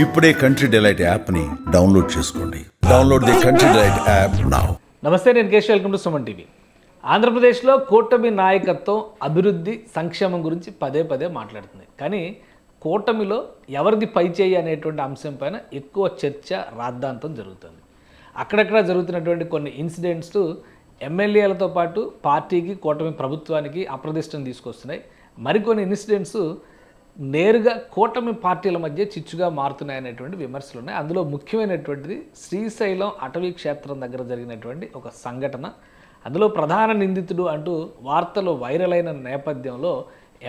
ఇప్పుడే country delight యాప్ని download చేసుకోండి. Download the country delight app now. నమస్తే, నేను Keshav. Welcome to Suman TV. ఆంధ్రప్రదేశ్లో కూటమి నాయకత్వం అభివృద్ధి సంక్షేమం గురించి పదే పదే మాట్లాడుతుంది. కానీ కూటమిలో ఎవరిది పైచేయి అనేటువంటి అంశం పైన ఎక్కువ చర్చ రాద్ధాంతం జరుగుతుంది. అక్కడక్కడ జరుగుతున్నటువంటి కొన్ని ఇన్సిడెంట్స్ ఎమ్మెల్యేలతో పాటు పార్టీకి, కూటమి ప్రభుత్వానికి అప్రదిష్టం తీసుకొస్తున్నాయి. మరికొన్ని ఇన్సిడెంట్స్ నేరుగా కూటమి పార్టీల మధ్య చిచ్చుగా మారుతున్నాయనేటువంటి విమర్శలు ఉన్నాయి. అందులో ముఖ్యమైనటువంటిది శ్రీశైలం అటవీ క్షేత్రం దగ్గర జరిగినటువంటి ఒక సంఘటన. అందులో ప్రధాన నిందితుడు అంటూ వార్తలు వైరల్ అయిన నేపథ్యంలో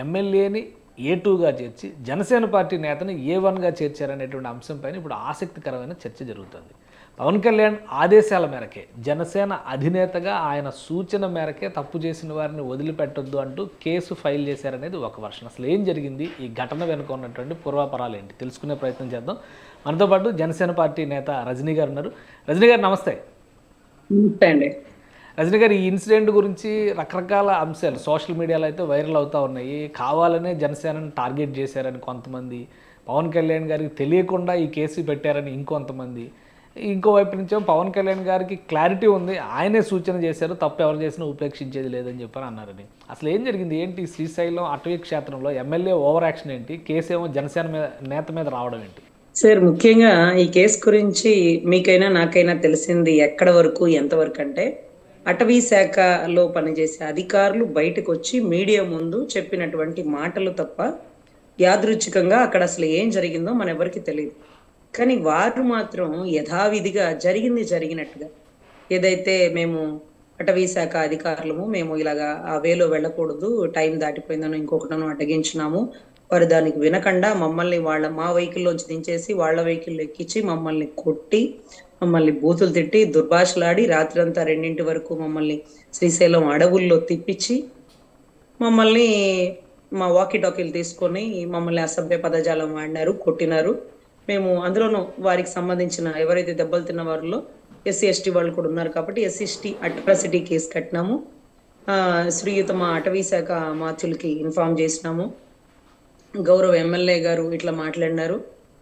ఎమ్మెల్యేని A2గా చేర్చి జనసేన పార్టీ నేతని A1గా చేర్చారనేటువంటి అంశంపైన ఇప్పుడు ఆసక్తికరమైన చర్చ జరుగుతుంది. పవన్ కళ్యాణ్ ఆదేశాల మేరకే, జనసేన అధినేతగా ఆయన సూచన మేరకే తప్పు చేసిన వారిని వదిలిపెట్టొద్దు అంటూ కేసు ఫైల్ చేశారనేది ఒక వర్షన్. అసలు ఏం జరిగింది, ఈ ఘటన వెనుక ఉన్నటువంటి పూర్వాపరాలు ఏంటి తెలుసుకునే ప్రయత్నం చేద్దాం. మనతో పాటు జనసేన పార్టీ నేత రజనీ గారు ఉన్నారు. రజనీ గారు నమస్తే. రజనీ గారు, ఈ ఇన్సిడెంట్ గురించి రకరకాల అంశాలు సోషల్ మీడియాలో అయితే వైరల్ అవుతూ ఉన్నాయి. కావాలనే జనసేనని టార్గెట్ చేశారని కొంతమంది, పవన్ కళ్యాణ్ గారికి తెలియకుండా ఈ కేసు పెట్టారని ఇంకొంతమంది, ఇంకోవైపు నుంచో పవన్ కళ్యాణ్ గారికి క్లారిటీ ఉంది, ఆయనే సూచన చేశారు, తప్పు ఎవరు చేసినా ఉపేక్షించేది లేదని చెప్పని అన్నారని. అసలు ఏం జరిగింది, ఏంటి శ్రీశైలం అటవీ క్షేత్రంలో ఎమ్మెల్యే ఓవర్ యాక్షన్ ఏంటి, కేసు ఏమో జనసేన నేత మీద రావడం ఏంటి? సార్, ముఖ్యంగా ఈ కేసు గురించి మీకైనా నాకైనా తెలిసింది ఎక్కడ వరకు ఎంతవరకు అంటే, అటవీ శాఖలో పనిచేసే అధికారులు బయటకు వచ్చి మీడియా ముందు చెప్పినటువంటి మాటలు తప్ప యాదృచ్ఛికంగా అక్కడ అసలు ఏం జరిగిందో మన ఎవరికి తెలియదు. కానీ వారు మాత్రం యథావిధిగా జరిగినట్టుగా, ఏదైతే మేము అటవీ శాఖ అధికారులము మేము ఇలాగా ఆ వేలో వెళ్ళకూడదు, టైం దాటిపోయిందనో ఇంకొకటనో అడ్డగించినాము, వారు దానికి వినకుండా మమ్మల్ని మా వెహికల్లోంచి దించేసి వాళ్ళ వెహికల్లో ఎక్కించి మమ్మల్ని కొట్టి, మమ్మల్ని బూతులు తిట్టి, దుర్భాషలాడి రాత్రంతా 2 వరకు మమ్మల్ని శ్రీశైలం అడవుల్లో తిప్పించి మమ్మల్ని మా వాకీ టాకీలు తీసుకొని మమ్మల్ని అసభ్య పదజాలం వాడినారు, కొట్టినారు. మేము అందులోనూ వారికి సంబంధించిన ఎవరైతే దెబ్బలు తిన్న వారిలో SC/ST వాళ్ళు కూడా ఉన్నారు కాబట్టి SC/ST అట్రాసిటీ కేసు కట్టినాము. శ్రీయుత మా అటవీ శాఖ మాత్యులకి ఇన్ఫార్మ్ చేసినాము. గౌరవ ఎమ్మెల్యే గారు ఇట్లా మాట్లాడినారు.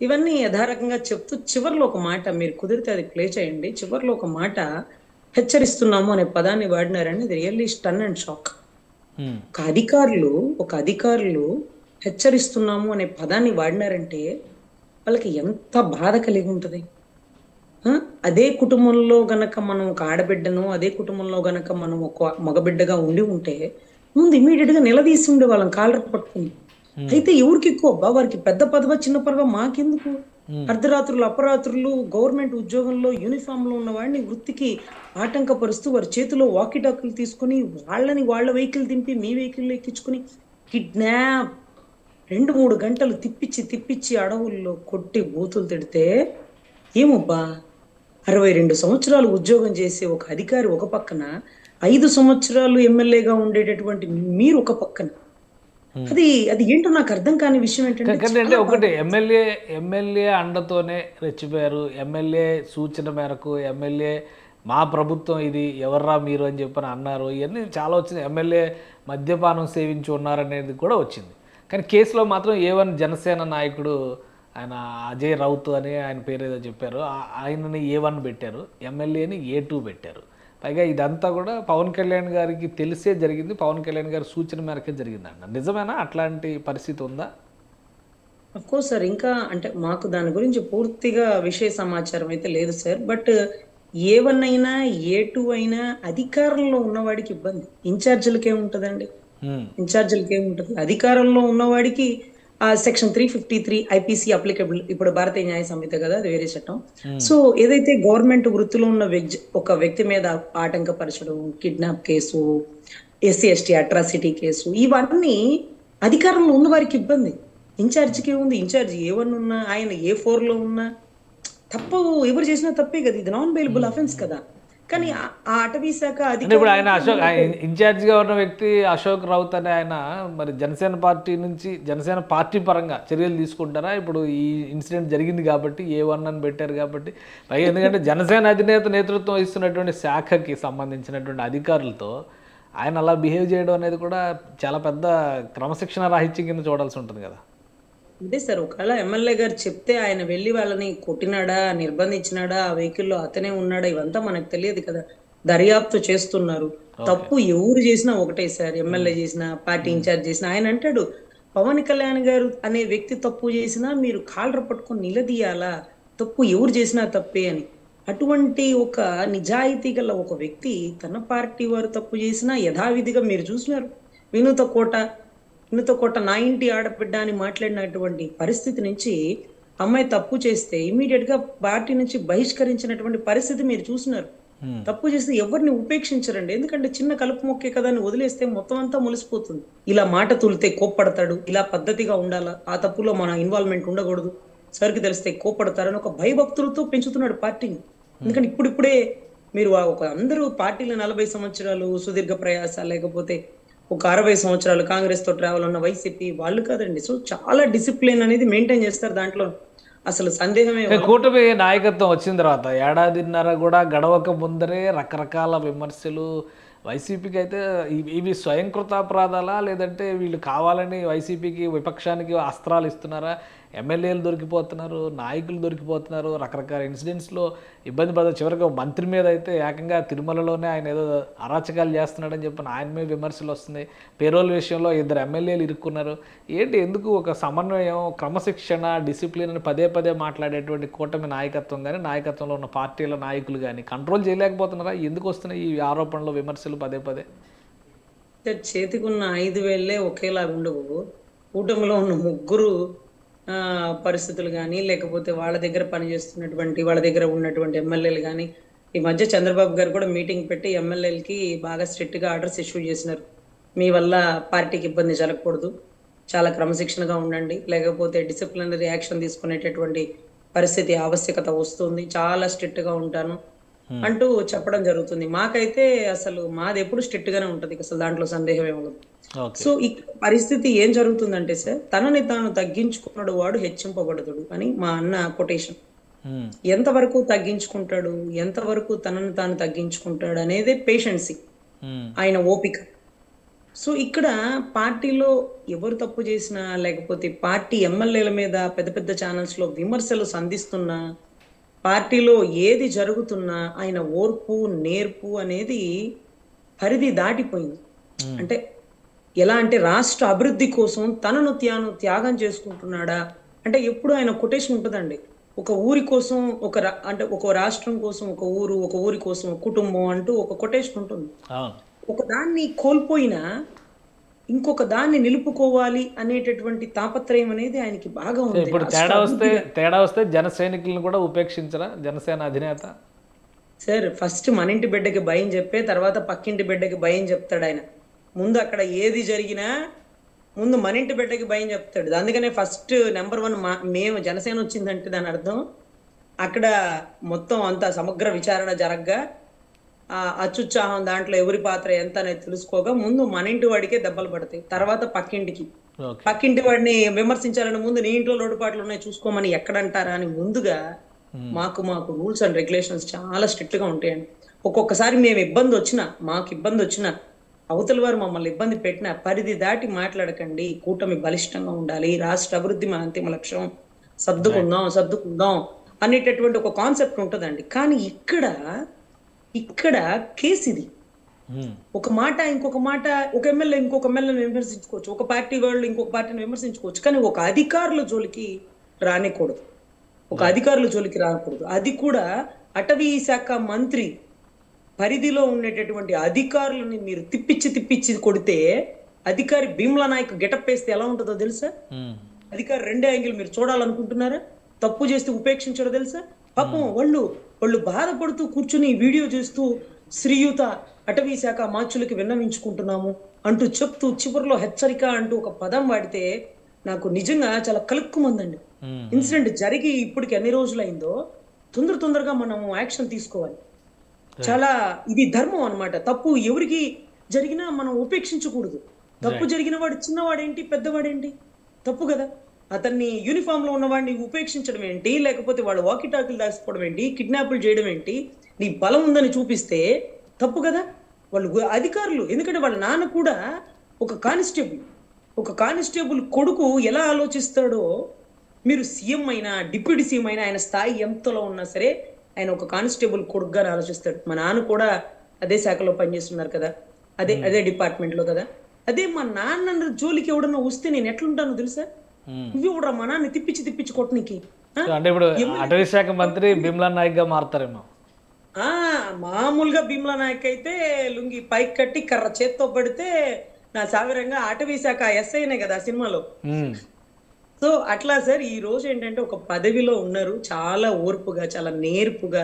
ఇవన్నీ యథారకంగా చెప్తూ చివరిలో ఒక మాట, మీరు కుదిరితే అది ప్లే చేయండి, చివరిలో ఒక మాట హెచ్చరిస్తున్నాము అనే పదాన్ని వాడినారని ఇది రియల్లీ స్టన్ అండ్ షాక్. ఒక అధికారులు హెచ్చరిస్తున్నాము అనే పదాన్ని వాడినారంటే వాళ్ళకి ఎంత బాధ కలిగి ఉంటుంది. అదే కుటుంబంలో గనక మనం ఒక ఆడబిడ్డను, అదే కుటుంబంలో గనక మనం ఒక మగబిడ్డగా ఉంటే ముందు ఇమీడియట్ గా నిలదీసి ఉండే వాళ్ళని కాలర్ పట్టుకుని. అయితే ఎవరికి ఎక్కువ వారికి పెద్ద పదవ చిన్న పదవ మాకెందుకు? అర్ధరాత్రులు అపరాత్రులు గవర్నమెంట్ ఉద్యోగంలో యూనిఫామ్ లో ఉన్న వాడిని వృత్తికి ఆటంకపరుస్తూ వారి చేతిలో వాకీ టాకీలు తీసుకుని వాళ్ళ వెహికల్ దింపి మీ వెహికల్లో ఎక్కించుకుని కిడ్నాప్ 2-3 గంటలు తిప్పించి అడవుల్లో కొట్టి బూతులు తిడితే ఏమబ్బా, 62 సంవత్సరాలు ఉద్యోగం చేసే ఒక అధికారి ఒక పక్కన, 5 సంవత్సరాలు ఎమ్మెల్యేగా ఉండేటటువంటి మీరు ఒక పక్కన, అది ఏంటో నాకు అర్థం కాని విషయం ఏంటంటే ఒకటి ఎమ్మెల్యే అండతోనే రెచ్చిపోయారు. ఎమ్మెల్యే సూచన మేరకు ఎమ్మెల్యే మా ప్రభుత్వం ఇది, ఎవర్రా మీరు అని చెప్పని అన్నారు. ఇవన్నీ చాలా వచ్చింది. ఎమ్మెల్యే మద్యపానం సేవించి ఉన్నారనేది కూడా వచ్చింది. కానీ కేసులో మాత్రం A1 జనసేన నాయకుడు ఆయన అజయ్ రౌత్ అని ఆయన పేరు ఏదో చెప్పారు, ఆయనని A1 పెట్టారు, ఎమ్మెల్యేని A2 పెట్టారు. పైగా ఇదంతా కూడా పవన్ కళ్యాణ్ గారికి తెలిసే జరిగింది, పవన్ కళ్యాణ్ గారి సూచన మేరకే జరిగిందంట. నిజమేనా? అట్లాంటి పరిస్థితి ఉందా? అఫ్కోర్స్ సార్, ఇంకా అంటే మాకు దాని గురించి పూర్తిగా విషయ సమాచారం అయితే లేదు సార్. బట్ A1 అయినా A2 అయినా అధికారంలో ఉన్నవాడికి ఇబ్బంది, ఇన్ఛార్జీలకి ఏముంటదండి? ఇన్ఛార్జీలకి ఏముంటది? అధికారంలో ఉన్నవాడికి ఆ సెక్షన్ 353 IPC అప్లికబుల్. ఇప్పుడు భారతీయ న్యాయ సంహిత కదా, అది వేరే చట్టం. సో ఏదైతే గవర్నమెంట్ వృత్తిలో ఉన్న ఒక వ్యక్తి మీద ఆటంకపరచడం, kidnap case, SC/ST atrocity case, ఇవన్నీ అధికారంలో ఉన్న వారికి ఇబ్బంది. ఇన్ఛార్జికి ఉంది. ఇన్ఛార్జి A1 ఉన్నా, ఆయన A4లో ఉన్నా తప్పు ఎవరు చేసినా తప్పే కదా, ఇది నాన్ బెయిలబుల్ అఫెన్స్ కదా. కానీ ఆ అటవీ శాఖ ఇప్పుడు ఆయన ఇన్ఛార్జిగా ఉన్న వ్యక్తి అశోక్ రౌత్ అనే ఆయన మరి జనసేన పార్టీ నుంచి జనసేన పార్టీ పరంగా చర్యలు తీసుకుంటారా? ఇప్పుడు ఈ ఇన్సిడెంట్ జరిగింది కాబట్టి A1 అని పెట్టారు కాబట్టి, పైగా ఎందుకంటే జనసేన అధినేత నేతృత్వం వహిస్తున్నటువంటి శాఖకి సంబంధించినటువంటి అధికారులతో ఆయన అలా బిహేవ్ చేయడం అనేది కూడా చాలా పెద్ద క్రమశిక్షణ రాహిత్యం కింద చూడాల్సి ఉంటుంది కదా. అదే సార్, ఒకవేళ ఎమ్మెల్యే గారు చెప్తే ఆయన వెళ్ళి వాళ్ళని కొట్టినాడా, నిర్బంధించినాడా, ఆ వెహికల్లో అతనే ఉన్నాడా, ఇవంతా మనకు తెలియదు కదా. దర్యాప్తు చేస్తున్నారు. ఓకే. తప్పు ఎవరు చేసినా ఒకటే సార్, ఎమ్మెల్యే చేసినా, పార్టీ ఇన్ఛార్జ్ చేసినా. ఆయన అంటాడు, పవన్ కళ్యాణ్ గారు అనే వ్యక్తి తప్పు చేసినా మీరు కాలర్ పట్టుకొని నిలదీయాలా, తప్పు ఎవరు చేసినా తప్పే అని. అటువంటి ఒక నిజాయితీ గల ఒక వ్యక్తి తన పార్టీ వారు తప్పు చేసినా యథావిధిగా మీరు చూసినారు. వినూత కోట వినూత కోట నా ఇంటి ఆడబిడ్డ అని మాట్లాడినటువంటి పరిస్థితి నుంచి అమ్మాయి తప్పు చేస్తే ఇమీడియట్ గా పార్టీ నుంచి బహిష్కరించినటువంటి పరిస్థితి మీరు చూసినారు. తప్పు చేస్తే ఎవరిని ఉపేక్షించరండి. ఎందుకంటే చిన్న కలుపు మొక్కే కదా అని వదిలేస్తే మొత్తం అంతా ములిసిపోతుంది. ఇలా మాట తులితే కోప్పడతాడు, ఇలా పద్ధతిగా ఉండాలా, ఆ తప్పులో మన ఇన్వాల్వ్మెంట్ ఉండకూడదు, సరికి తెలిస్తే కోప్పడతారని ఒక భయభక్తులతో పెంచుతున్నాడు పార్టీని. ఎందుకంటే ఇప్పుడిప్పుడే మీరు ఒక అందరూ పార్టీలో 40 సంవత్సరాలు సుదీర్ఘ ప్రయాస, లేకపోతే ఒక 60 సంవత్సరాలు కాంగ్రెస్ తో ట్రావెల్ ఉన్న వైసీపీ వాళ్ళు కాదండి. సో చాలా డిసిప్లిన్ అనేది మెయింటైన్ చేస్తారు దాంట్లో, అసలు సందేహమే. కూటమి నాయకత్వం వచ్చిన తర్వాత ఏడాదిన్నర కూడా గడవక ముందరే రకరకాల విమర్శలు వైసీపీకి అయితే ఇవి స్వయంకృతాపరాధాలా, లేదంటే వీళ్ళు కావాలని వైసీపీకి విపక్షానికి అస్త్రాలు ఇస్తున్నారా? ఎమ్మెల్యేలు దొరికిపోతున్నారు, నాయకులు దొరికిపోతున్నారు, రకరకాల ఇన్సిడెంట్స్లో ఇబ్బంది పడతారు. చివరికి మంత్రి మీద అయితే ఏకంగా తిరుమలలోనే ఆయన ఏదో అరాచకాలు చేస్తున్నాడని చెప్పిన ఆయన మీద విమర్శలు వస్తున్నాయి. పేరోల్ విషయంలో 2 ఎమ్మెల్యేలు ఇరుక్కున్నారు. ఏంటి, ఎందుకు ఒక సమన్వయం, క్రమశిక్షణ, డిసిప్లిన్ అని పదే పదే మాట్లాడేటువంటి కూటమి నాయకత్వం కానీ, నాయకత్వంలో ఉన్న పార్టీల నాయకులు కానీ కంట్రోల్ చేయలేకపోతున్నారా? ఎందుకు వస్తున్నాయి ఈ ఆరోపణలు, విమర్శలు పదే పదే? చేతికి ఉన్న 5 వేళ్ళే ఒకేలా ఉండవు. కూటమిలో ఉన్న ముగ్గురు పరిస్థితులు కానీ, లేకపోతే వాళ్ళ దగ్గర పనిచేస్తున్నటువంటి వాళ్ళ దగ్గర ఉన్నటువంటి ఎమ్మెల్యేలు కానీ, ఈ మధ్య చంద్రబాబు గారు కూడా మీటింగ్ పెట్టి ఎమ్మెల్యేలకి బాగా స్ట్రిక్ట్ గా ఆర్డర్స్ ఇష్యూ చేసినారు. మీ వల్ల పార్టీకి ఇబ్బంది జరగకూడదు, చాలా క్రమశిక్షణగా ఉండండి, లేకపోతే డిసిప్లినరీ యాక్షన్ తీసుకునేటటువంటి పరిస్థితి ఆవశ్యకత వస్తుంది, చాలా స్ట్రిక్ట్ గా ఉంటాను అంటూ చెప్పడం జరుగుతుంది. మాకైతే అసలు మాది ఎప్పుడు స్ట్రిక్ట్ గానే ఉంటది, అసలు దాంట్లో సందేహం ఏముండదు. సో ఈ పరిస్థితి ఏం జరుగుతుందంటే సార్, తనని తాను తగ్గించుకున్నాడు వాడు హెచ్చింపబడతాడు అని మా అన్న కొటేషన్. ఎంతవరకు తగ్గించుకుంటాడు, ఎంతవరకు తనని తాను తగ్గించుకుంటాడు అనేదే పేషెన్సీ, ఆయన ఓపిక. సో ఇక్కడ పార్టీలో ఎవరు తప్పు చేసినా, లేకపోతే పార్టీ ఎమ్మెల్యేల మీద పెద్ద పెద్ద ఛానల్స్ లో విమర్శలు సంధిస్తున్నా, పార్టీలో ఏది జరుగుతున్నా ఆయన ఓర్పు, నేర్పు అనేది పరిధి దాటిపోయింది. అంటే ఎలా అంటే రాష్ట్ర అభివృద్ధి కోసం తనను త్యాగం చేసుకుంటున్నాడా అంటే ఎప్పుడు ఆయన కొటేషన్ ఉంటుందండి. ఒక ఊరి కోసం అంటే ఒక రాష్ట్రం కోసం ఒక ఊరు, ఒక ఊరి కోసం ఒక కుటుంబం అంటూ ఒక కొటేషన్ ఉంటుంది. ఒక దాన్ని కోల్పోయినా ఇంకొక దాన్ని నిలుపుకోవాలి అనేటటువంటి తాపత్రయం అనేది ఆయనకి బాగా ఉంది. ఇప్పుడు తేడా వస్తే జన సైనికులను కూడా ఉపేక్షించరా జనసేన అధినేత? సార్ ఫస్ట్ మన ఇంటి బిడ్డకి భయం చెప్పే తర్వాత పక్కింటి బిడ్డకి భయం చెప్తాడు ఆయన. ముందు అక్కడ ఏది జరిగినా ముందు మన ఇంటి బిడ్డకి భయం చెప్తాడు. అందుకనే ఫస్ట్ నెంబర్ 1 మేము జనసేన వచ్చిందంటే దాని అర్థం అక్కడ మొత్తం అంతా సమగ్ర విచారణ జరగ్గా అత్యుత్సాహం దాంట్లో ఎవరి పాత్ర ఎంత అనేది తెలుసుకోగా ముందు మన ఇంటి వాడికే దెబ్బలు పడతాయి, తర్వాత పక్కింటి వాడిని విమర్శించాలని ముందు నీ ఇంట్లో లోటుపాట్లు ఉన్నాయి చూసుకోమని ఎక్కడంటారా అని ముందుగా మాకు రూల్స్ అండ్ రెగ్యులేషన్స్ చాలా స్ట్రిక్ట్ గా ఉంటాయండి. ఒక్కొక్కసారి మేము మాకు ఇబ్బంది వచ్చినా అవతల వారు మమ్మల్ని ఇబ్బంది పెట్టిన పరిధి దాటి మాట్లాడకండి, కూటమి బలిష్టంగా ఉండాలి, రాష్ట్ర అభివృద్ధి మన అంతిమ లక్ష్యం, సర్దుకుందాం అనేటటువంటి ఒక కాన్సెప్ట్ ఉంటుందండి. కానీ ఇక్కడ కేసు ఇది. ఒక మాట ఇంకొక మాట, ఒక ఎమ్మెల్యే ఇంకొక ఎమ్మెల్యేని విమర్శించుకోవచ్చు, ఒక పార్టీ వాళ్ళు ఇంకొక పార్టీని విమర్శించుకోవచ్చు, కానీ ఒక అధికారుల జోలికి రానికూడదు, అది కూడా అటవీ శాఖ మంత్రి పరిధిలో ఉండేటటువంటి అధికారులని మీరు తిప్పించి కొడితే అధికారి భీమ్లా నాయక్ గెటప్ వేస్తే ఎలా ఉంటుందో తెలుసా? అధికారి 2 యాంగిల్ మీరు చూడాలనుకుంటున్నారా? తప్పు చేస్తే ఉపేక్షించడో తెలుసా? పాపం వాళ్ళు బాధపడుతూ కూర్చుని వీడియో చేస్తూ శ్రీయుత అటవీ శాఖ మార్చులకి విన్నవించుకుంటున్నాము అంటూ చెప్తూ చివరిలో హెచ్చరిక అంటూ ఒక పదం వాడితే నాకు నిజంగా చాలా కలుక్కుమందండి. ఇన్సిడెంట్ జరిగి ఇప్పటికి ఎన్ని రోజులైందో తొందరగా మనం యాక్షన్ తీసుకోవాలి. చాలా ఇది ధర్మం అన్నమాట. తప్పు ఎవరికి జరిగినా మనం ఉపేక్షించకూడదు. తప్పు జరిగిన వాడు చిన్నవాడేంటి పెద్దవాడేంటి, తప్పు కదా. అతన్ని యూనిఫామ్ లో ఉన్నవాడిని ఉపేక్షించడం ఏంటి, లేకపోతే వాడు వాకిటాకులు దాచుకోవడం ఏంటి, కిడ్నాపులు చేయడం ఏంటి, నీ బలం ఉందని చూపిస్తే తప్పు కదా. వాళ్ళు అధికారులు, ఎందుకంటే వాళ్ళ నాన్న కూడా ఒక కానిస్టేబుల్ కొడుకు ఎలా ఆలోచిస్తాడో మీరు సీఎం అయినా డిప్యూటీ సీఎం అయినా ఆయన స్థాయి ఎంతలో ఉన్నా సరే ఆయన ఒక కానిస్టేబుల్ కొడుకుగా ఆలోచిస్తాడు. మా నాన్న కూడా అదే శాఖలో పనిచేస్తున్నారు కదా, అదే డిపార్ట్మెంట్ లో కదా. అదే మా నాన్న జోలికి ఎవడన్నా వస్తే నేను ఎట్లుంటానో తెలుసా? నువ్వు కూడా మా నాన్న తిప్పించి కొట్టనికి. అంటే ఇప్పుడు అటవీ శాఖ మంత్రి బిమ్లా నాయక్ గా మారుతారేమో. మామూలుగా భీమ్లా నాయక్ అయితే లుంగి పైకి కట్టి కర్ర చేత్తో పడితే నా సాగరంగా అటవీ శాఖ ఎస్ఐనే కదా సినిమాలో. సో అట్లా సార్ ఈ రోజు ఏంటంటే ఒక పదవిలో ఉన్నారు, చాలా ఓర్పుగా చాలా నేర్పుగా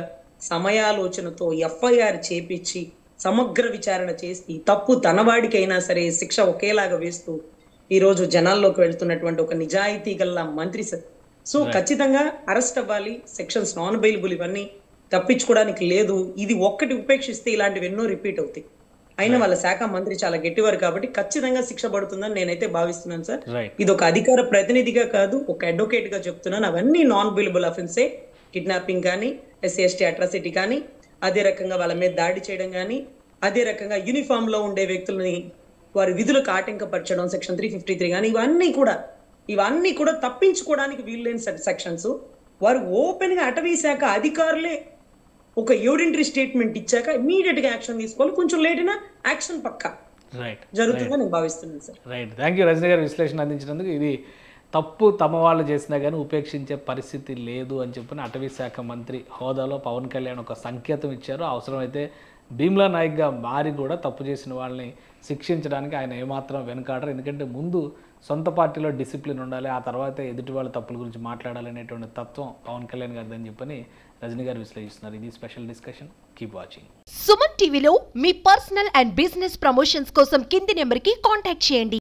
సమయాలోచనతో ఎఫ్ఐఆర్ చేపించి సమగ్ర విచారణ చేసి తప్పు తనవాడికైనా సరే శిక్ష ఒకేలాగా వేస్తూ ఈ రోజు జనాల్లోకి వెళ్తున్నటువంటి ఒక నిజాయితీ గల మంత్రి సార్. సో ఖచ్చితంగా అరెస్ట్ అవ్వాలి. సెక్షన్స్ నాన్ బెయిలబుల్, ఇవన్నీ తప్పించుకోవడానికి లేదు. ఇది ఒక్కటి ఉపేక్షిస్తే ఇలాంటివి ఎన్నో రిపీట్ అవుతాయి. అయినా వాళ్ళ శాఖ మంత్రి చాలా గట్టివారు కాబట్టి ఖచ్చితంగా శిక్ష పడుతుందని నేనైతే భావిస్తున్నాను సార్. ఇది ఒక అధికార ప్రతినిధిగా కాదు, ఒక అడ్వకేట్ గా చెప్తున్నాను. అవన్నీ నాన్ బెయిలబుల్ అఫెన్సే. కిడ్నాపింగ్ కానీ, SC/ST అట్రాసిటీ కానీ, అదే రకంగా వాళ్ళ మీద దాడి చేయడం కానీ, అదే రకంగా యూనిఫామ్ లో ఉండే వ్యక్తులని వారి విధులకు ఆటంకపరచడం సెక్షన్ 353 కానీ, ఇవన్నీ కూడా తప్పించుకోవడానికి వీల్లేని సెక్షన్స్. వారు ఓపెన్ గా అటవీ శాఖ అధికారులే ఒక ఎవిడెంటరీ స్టేట్మెంట్ ఇచ్చాక ఇమీడియట్ గా యాక్షన్ తీసుకోవాలి. కొంచెం లేట్ అయినా యాక్షన్ పక్కా జరుగుతుందని నేను భావిస్తున్నాను sir. Right, thank you Rajani garu విశ్లేషణ అందించినందుకు. ఇది తప్పు తమ వాళ్ళు చేసినా కానీ ఉపేక్షించే పరిస్థితి లేదు అని చెప్పిన అటవీ శాఖ మంత్రి హోదాలో పవన్ కళ్యాణ్ ఒక సంకేతం ఇచ్చారు. అవసరమైతే భీమ్లా నాయక్గా మారి కూడా తప్పు చేసిన వాళ్ళని శిక్షించడానికి ఆయన ఏమాత్రం వెనుకాడరు. ఎందుకంటే ముందు సొంత పార్టీలో డిసిప్లిన్ ఉండాలి, ఆ తర్వాత ఎదుటి వాళ్ళ తప్పుల గురించి మాట్లాడాలి అనేటువంటి తత్వం పవన్ కళ్యాణ్ గారిదని చెప్పని రజనీ గారు విశ్లేషిస్తున్నారు. ఇది special discussion. Keep watching. Suman టీవీలో మీ పర్సనల్ అండ్ బిజినెస్ ప్రమోషన్స్ కోసం కింది నెంబర్కి కాంటాక్ట్ చేయండి.